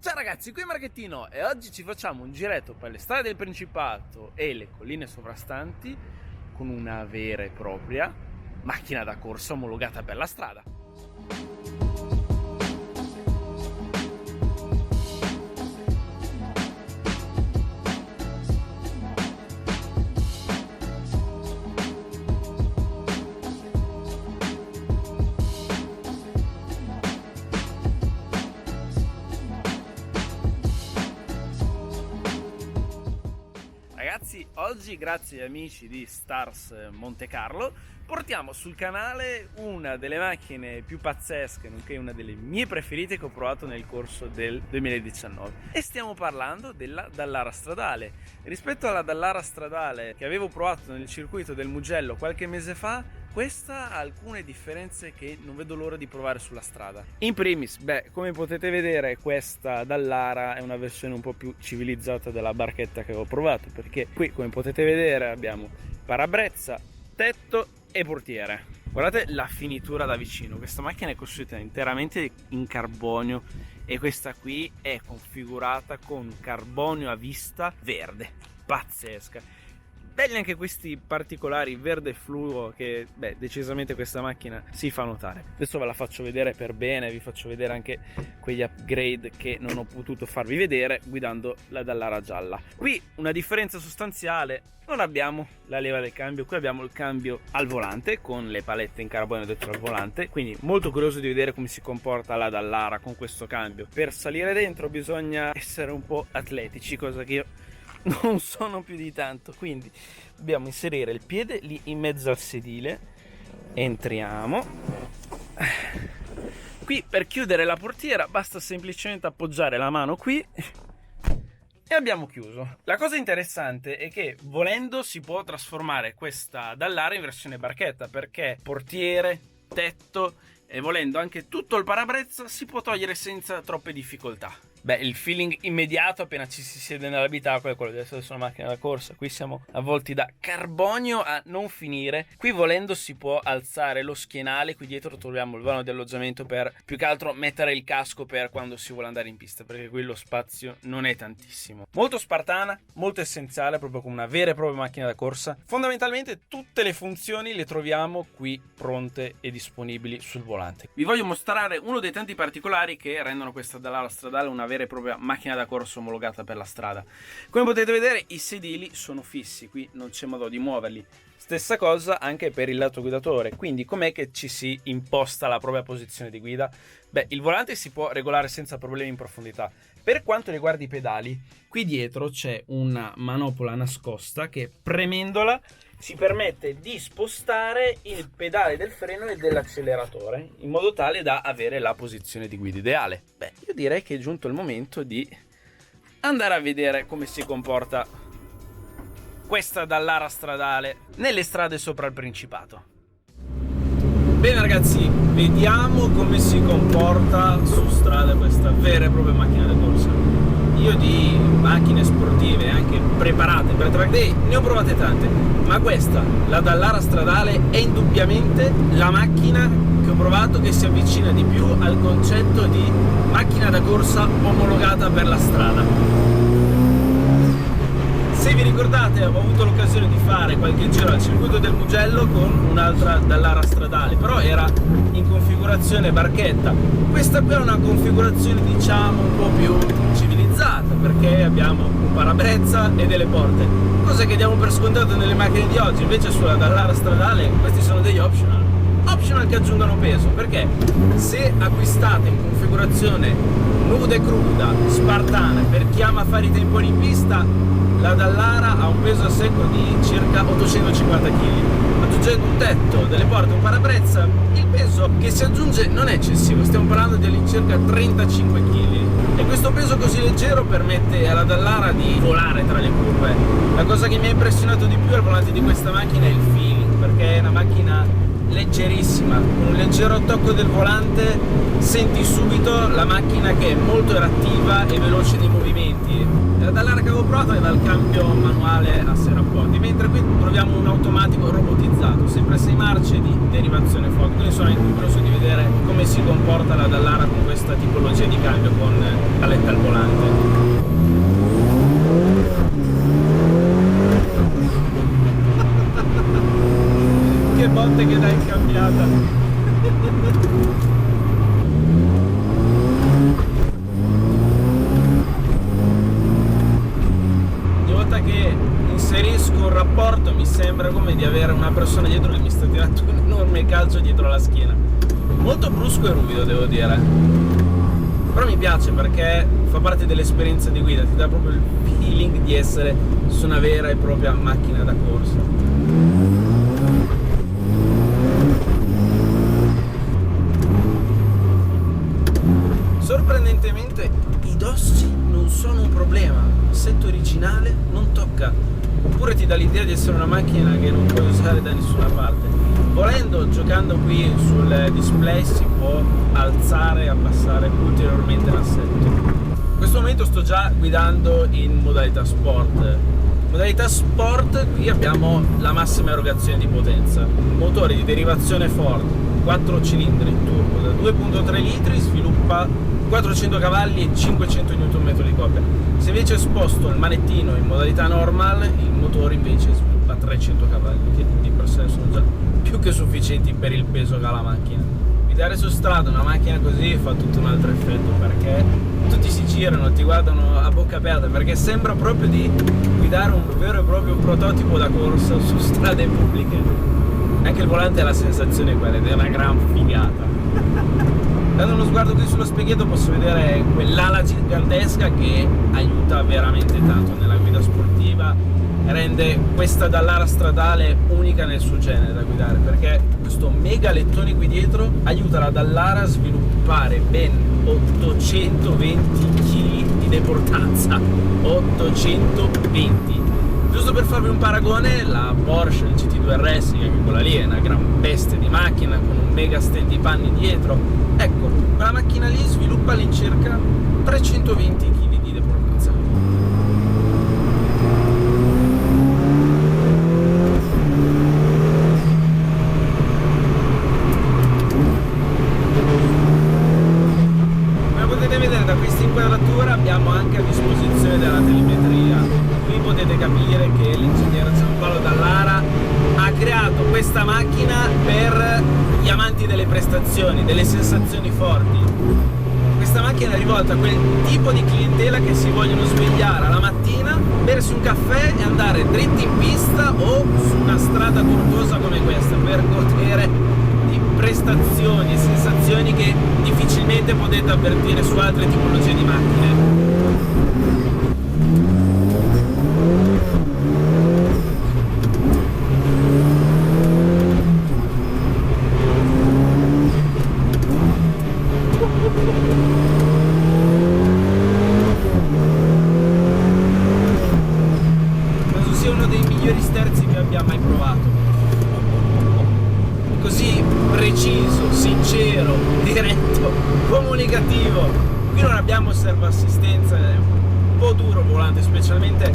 Ciao ragazzi, qui Marchettino e oggi ci facciamo un giretto per le strade del Principato e le colline sovrastanti con una vera e propria macchina da corsa omologata per la strada. Ragazzi, oggi grazie agli amici di Stars Monte Carlo portiamo sul canale una delle macchine più pazzesche, nonché una delle mie preferite che ho provato nel corso del 2019 e stiamo parlando della Dallara stradale. Rispetto alla Dallara stradale che avevo provato nel circuito del Mugello qualche mese fa, questa ha alcune differenze che non vedo l'ora di provare sulla strada. In primis, come potete vedere, questa Dallara è una versione un po' più civilizzata della barchetta che ho provato, perché qui, come potete vedere, abbiamo parabrezza, tetto e portiere. Guardate la finitura da vicino. Questa macchina è costruita interamente in carbonio e questa qui è configurata con carbonio a vista verde. Pazzesca. Belli anche questi particolari verde fluo che decisamente questa macchina si fa notare. Adesso ve la faccio vedere per bene, vi faccio vedere anche quegli upgrade che non ho potuto farvi vedere guidando la Dallara gialla. Qui una differenza sostanziale: non abbiamo la leva del cambio, qui abbiamo il cambio al volante con le palette in carbonio dentro al volante, quindi molto curioso di vedere come si comporta la Dallara con questo cambio. Per salire dentro bisogna essere un po' atletici, cosa che io non sono più di tanto, quindi dobbiamo inserire il piede lì in mezzo al sedile, entriamo. Qui per chiudere la portiera basta semplicemente appoggiare la mano qui e abbiamo chiuso. La cosa interessante è che volendo si può trasformare questa Dallara in versione barchetta, perché portiere, tetto e volendo anche tutto il parabrezza si può togliere senza troppe difficoltà. Il feeling immediato appena ci si siede nell'abitacolo è quello di essere su una macchina da corsa. Qui siamo avvolti da carbonio a non finire. Qui volendo si può alzare lo schienale. Qui dietro troviamo il vano di alloggiamento per più che altro mettere il casco per quando si vuole andare in pista, perché qui lo spazio non è tantissimo. Molto spartana, molto essenziale, proprio come una vera e propria macchina da corsa. Fondamentalmente tutte le funzioni le troviamo qui pronte e disponibili sul volante. Vi voglio mostrare uno dei tanti particolari che rendono questa Dallara stradale una vera e propria macchina da corsa omologata per la strada. Come potete vedere, i sedili sono fissi, qui non c'è modo di muoverli. Stessa cosa anche per il lato guidatore. Quindi com'è che ci si imposta la propria posizione di guida? Il volante si può regolare senza problemi in profondità. Per quanto riguarda i pedali, qui dietro c'è una manopola nascosta che premendola ci permette di spostare il pedale del freno e dell'acceleratore in modo tale da avere la posizione di guida ideale. Io direi che è giunto il momento di andare a vedere come si comporta questa Dallara stradale nelle strade sopra il Principato. Bene ragazzi, vediamo come si comporta su strada questa vera e propria macchina da corsa. Io di macchine sportive anche preparate per track day ne ho provate tante, ma questa, la Dallara stradale, è indubbiamente la macchina che ho provato che si avvicina di più al concetto di macchina da corsa omologata per la strada. Se vi ricordate, ho avuto l'occasione di fare qualche giro al circuito del Mugello con un'altra Dallara stradale, però era in configurazione barchetta. Questa qui è una configurazione diciamo un po' più civilizzata, perché abbiamo un parabrezza e delle porte, cose che diamo per scontato nelle macchine di oggi. Invece sulla Dallara stradale questi sono degli optional che aggiungono peso, perché se acquistate in configurazione nuda e cruda, spartana, per chi ama fare i temponi in pista, la Dallara ha un peso a secco di circa 850 kg. Aggiungendo un tetto, delle porte, un parabrezza, il peso che si aggiunge non è eccessivo, stiamo parlando di all'incirca 35 kg. E questo peso così leggero permette alla Dallara di volare tra le curve. La cosa che mi ha impressionato di più al volante di questa macchina è il feeling, perché è una macchina leggerissima, con un leggero tocco del volante senti subito la macchina che è molto reattiva e veloce nei movimenti. La Dallara che avevo provato aveva il cambio manuale a serraporti, mentre qui troviamo un automatico robotizzato, sempre a 6 marce di derivazione Ford. Quindi sono curioso di vedere come si comporta la Dallara con questa tipologia di cambio con paletta al volante. sembra come di avere una persona dietro che mi sta tirando un enorme calcio dietro la schiena. Molto brusco e ruvido, devo dire, però mi piace perché fa parte dell'esperienza di guida, ti dà proprio il feeling di essere su una vera e propria macchina da corsa. Sorprendentemente i dossi non sono un problema, l'assetto originale non tocca, oppure ti dà l'idea di essere una macchina che non puoi usare da nessuna parte. Volendo, giocando qui sul display si può alzare e abbassare ulteriormente l'assetto. In questo momento sto già guidando in modalità sport. In modalità sport qui abbiamo la massima erogazione di potenza, motore di derivazione Ford, 4 cilindri turbo da 2.3 litri, sviluppa 400 cavalli e 500 Nm di coppia. Se invece sposto il manettino in modalità normal, il motore invece sviluppa 300 cavalli, che di per sé sono già più che sufficienti per il peso che ha la macchina. Guidare su strada una macchina così fa tutto un altro effetto, perché tutti si girano, ti guardano a bocca aperta, perché sembra proprio di guidare un vero e proprio prototipo da corsa su strade pubbliche. Anche il volante ha la sensazione quella ed è una gran figata. Dando uno sguardo qui sullo specchietto posso vedere quell'ala gigantesca che aiuta veramente tanto nella guida sportiva, rende questa Dallara stradale unica nel suo genere da guidare, perché questo mega lettone qui dietro aiuta la Dallara a sviluppare ben 820 kg di deportanza. 820. Giusto per farvi un paragone, la Porsche, il GT2 RS, che quella lì è una gran bestia di macchina con un mega stand di panni dietro, ecco, quella macchina lì sviluppa all'incirca 320 kg di deportanza. Come potete vedere da questa inquadratura abbiamo anche a disposizione della telemetria. Qui potete capire che l'ingegnere Giampaolo Dallara ha creato questa macchina per gli amanti delle prestazioni, delle sensazioni forti. Questa macchina è rivolta a quel tipo di clientela che si vogliono svegliare alla mattina, bersi un caffè e andare dritti in pista o su una strada cortosa come questa per godere di prestazioni e sensazioni che difficilmente potete avvertire su altre tipologie di macchine. Penso sia uno dei migliori sterzi che abbia mai provato. Così preciso, sincero, diretto, comunicativo. Qui non abbiamo servoassistenza, è un po' duro il volante, specialmente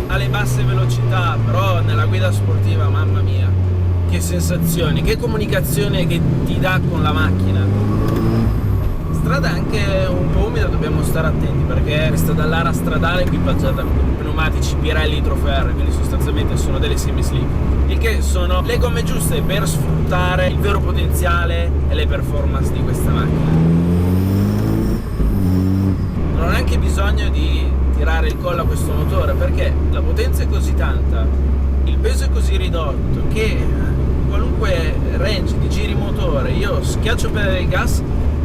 alle basse velocità, però nella guida sportiva, mamma mia, che sensazioni, che comunicazione che ti dà con la macchina. Strada anche un po' umida, dobbiamo stare attenti perché questa Dallara stradale è equipaggiata con pneumatici Pirelli Troferro, quindi sostanzialmente sono delle semi-slick, il che sono le gomme giuste per sfruttare il vero potenziale e le performance di questa macchina. Non ho neanche bisogno di tirare il collo a questo motore perché la potenza è così tanta, il peso è così ridotto che qualunque range di giri motore io schiaccio per il gas,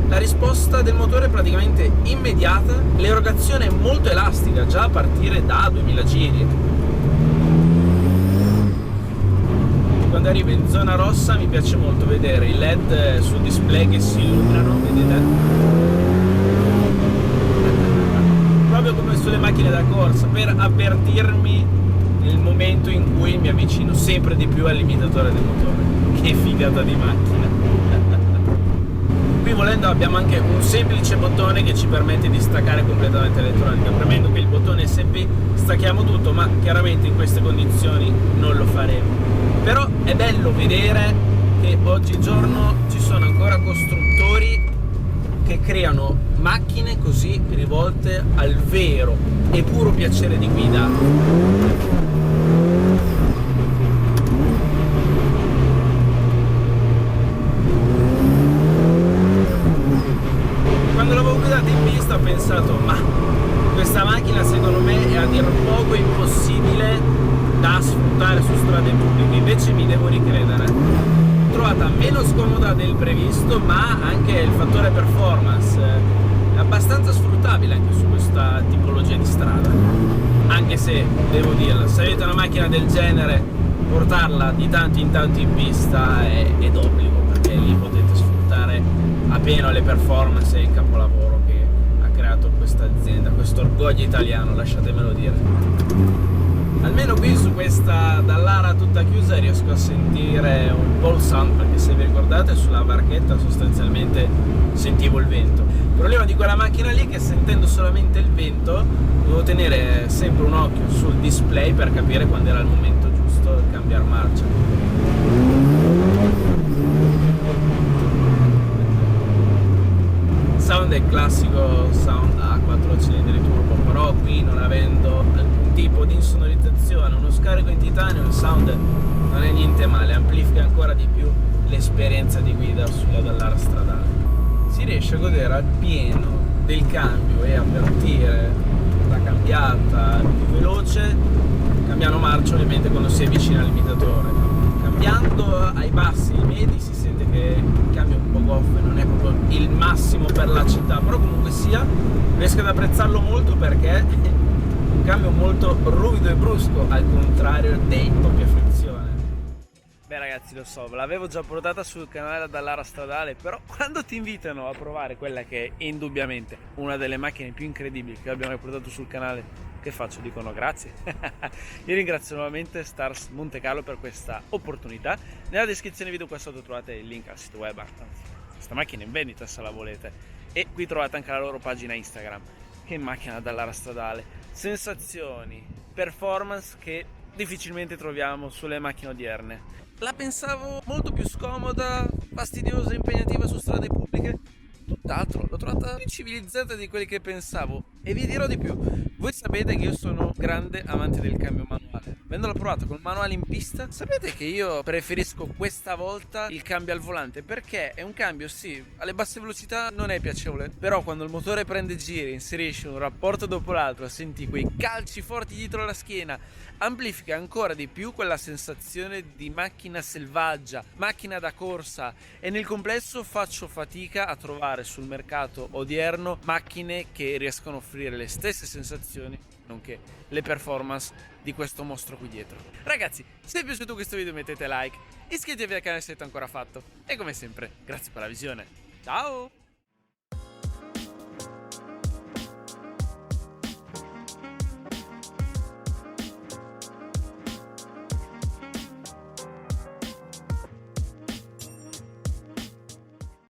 la risposta del motore è praticamente immediata, l'erogazione è molto elastica già a partire da 2000 giri. Quando arrivo in zona rossa mi piace molto vedere i LED sul display che si illuminano, vedete? Proprio come sulle macchine da corsa, per avvertirmi nel momento in cui mi avvicino sempre di più al limitatore del motore. Che figata di macchina! Qui volendo abbiamo anche un semplice bottone che ci permette di staccare completamente l'elettronica. Premendo qui il bottone SP stacchiamo tutto, ma chiaramente in queste condizioni non lo faremo. Però è bello vedere che oggigiorno ci sono ancora costruttori che creano macchine così rivolte al vero e puro piacere di guida. Quando l'avevo guidata in pista ho pensato, ma questa macchina secondo me è a dir poco impossibile da sfruttare su strade pubbliche. invece mi devo ricredere. L'ho trovata meno scomoda del previsto, ma anche il fattore performance è abbastanza sfruttabile anche su questa tipologia di strada. Anche se, devo dirlo, se avete una macchina del genere, portarla di tanto in tanto in pista è d'obbligo, perché lì potete sfruttare a pieno le performance e il capolavoro che ha creato questa azienda, questo orgoglio italiano, lasciatemelo dire. Almeno qui su questa Dallara tutta chiusa riesco a sentire un po' il sound, perché se vi ricordate sulla barchetta sostanzialmente sentivo il vento. Il problema di quella macchina lì è che sentendo solamente il vento dovevo tenere sempre un occhio sul display per capire quando era il momento giusto di cambiare marcia. Il sound è il classico sound a 4 cilindri turbo, però qui non avendo alcun tipo di insonorizzazione, uno scarico in titanio, il sound non è niente male, amplifica ancora di più l'esperienza di guida sulla Dallara stradale. Si riesce a godere al pieno del cambio e a partire la cambiata più veloce, cambiando marcia ovviamente quando si avvicina al limitatore. Cambiando ai bassi e ai medi si sente che il cambio è un po' goffo e non è proprio il massimo per la città, però comunque sia riesco ad apprezzarlo molto perché è un cambio molto ruvido e brusco, al contrario dei doppia frizione. Beh ragazzi, lo so, ve l'avevo già portata sul canale la Dallara stradale, però quando ti invitano a provare quella che è indubbiamente una delle macchine più incredibili che abbiamo portato sul canale, che faccio? Dicono grazie. Io ringrazio nuovamente Stars Monte Carlo per questa opportunità. Nella descrizione video qua sotto trovate il link al sito web, anzi, questa macchina è in vendita se la volete, e qui trovate anche la loro pagina Instagram. Che macchina Dallara stradale, sensazioni, performance che difficilmente troviamo sulle macchine odierne. La pensavo molto più scomoda, fastidiosa e impegnativa su strade pubbliche. Tutt'altro, l'ho trovata più civilizzata di quelli che pensavo. E vi dirò di più. Voi sapete che io sono grande amante del cambio manuale. Avendola provato col manuale in pista, sapete che io preferisco questa volta il cambio al volante, perché è un cambio, sì, alle basse velocità non è piacevole, però quando il motore prende giri, inserisci un rapporto dopo l'altro, senti quei calci forti dietro la schiena, amplifica ancora di più quella sensazione di macchina selvaggia, macchina da corsa, e nel complesso faccio fatica a trovare sul mercato odierno macchine che riescono a offrire le stesse sensazioni, nonché le performance di questo mostro qui dietro. Ragazzi, se vi è piaciuto questo video mettete like, iscrivetevi al canale se non avete ancora fatto, e come sempre grazie per la visione, ciao!